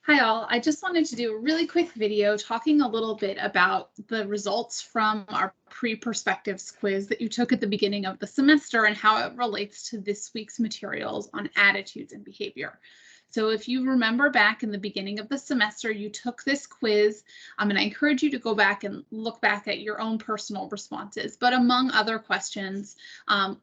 Hi all, I just wanted to do a really quick video talking a little bit about the results from our pre-perspectives quiz that you took at the beginning of the semester and how it relates to this week's materials on attitudes and behavior. So if you remember back in the beginning of the semester, you took this quiz, and I encourage you to go back and look back at your own personal responses. But among other questions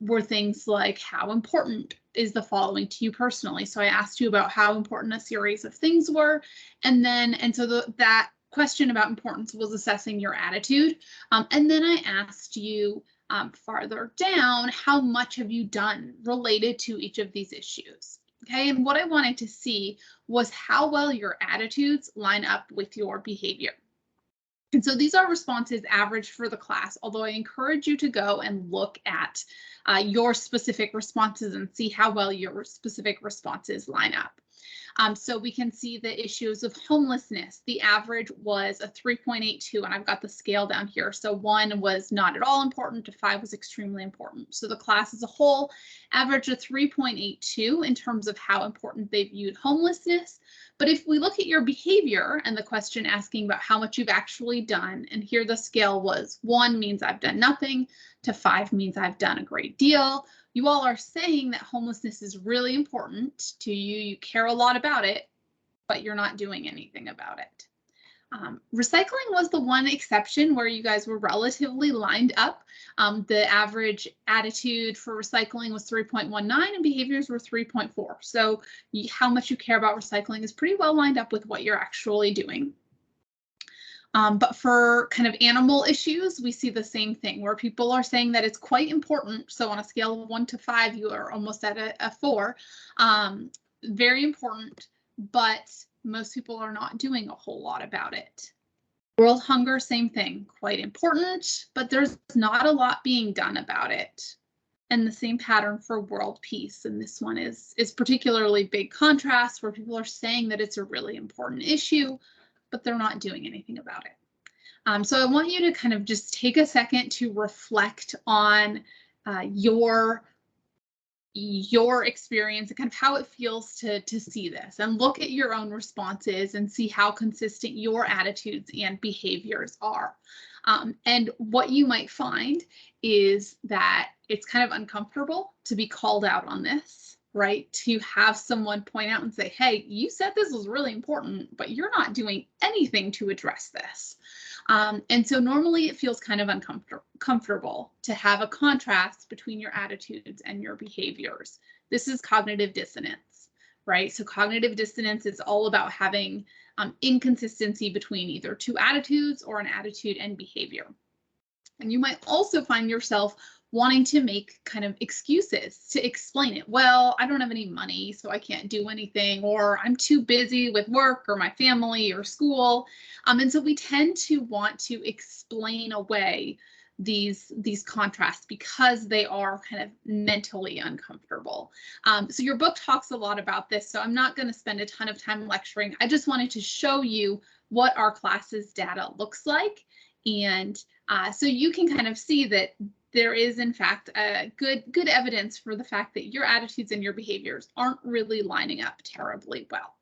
were things like, how important is the following to you personally? So I asked you about how important a series of things were, and so that question about importance was assessing your attitude. And then I asked you farther down, how much have you done related to each of these issues? Okay, and what I wanted to see was how well your attitudes line up with your behavior. And so these are responses averaged for the class, although I encourage you to go and look at your specific responses and see how well your specific responses line up. So we can see the issues of homelessness. The average was a 3.82, and I've got the scale down here. So 1 was not at all important to 5 was extremely important. So the class as a whole averaged a 3.82 in terms of how important they viewed homelessness. But if we look at your behavior and the question asking about how much you've actually done, and here the scale was 1 means I've done nothing to 5 means I've done a great deal. You all are saying that homelessness is really important to you. You care a lot about it, but you're not doing anything about it. Recycling was the one exception where you guys were relatively lined up. The average attitude for recycling was 3.19 and behaviors were 3.4. So how much you care about recycling is pretty well lined up with what you're actually doing. But for kind of animal issues, we see the same thing where people are saying that it's quite important. So on a scale of 1 to 5, you are almost at a 4. Very important, but most people are not doing a whole lot about it. World hunger, same thing, quite important, but there's not a lot being done about it. And the same pattern for world peace. And this one is particularly big contrast where people are saying that it's a really important issue, but they're not doing anything about it. So I want you to kind of just take a second to reflect on your experience and kind of how it feels to see this, and look at your own responses and see how consistent your attitudes and behaviors are. And what you might find is that it's kind of uncomfortable to be called out on this, right? To have someone point out and say, hey, you said this was really important, but you're not doing anything to address this. And so normally it feels kind of uncomfortable to have a contrast between your attitudes and your behaviors. This is cognitive dissonance, right? So cognitive dissonance is all about having inconsistency between either two attitudes or an attitude and behavior. And you might also find yourself wanting to make kind of excuses to explain it. Well, I don't have any money, so I can't do anything, or I'm too busy with work or my family or school. And so we tend to want to explain away these contrasts because they are kind of mentally uncomfortable. So your book talks a lot about this, so I'm not going to spend a ton of time lecturing. I just wanted to show you what our class's data looks like. And so you can kind of see that there is, in fact, good evidence for the fact that your attitudes and your behaviors aren't really lining up terribly well.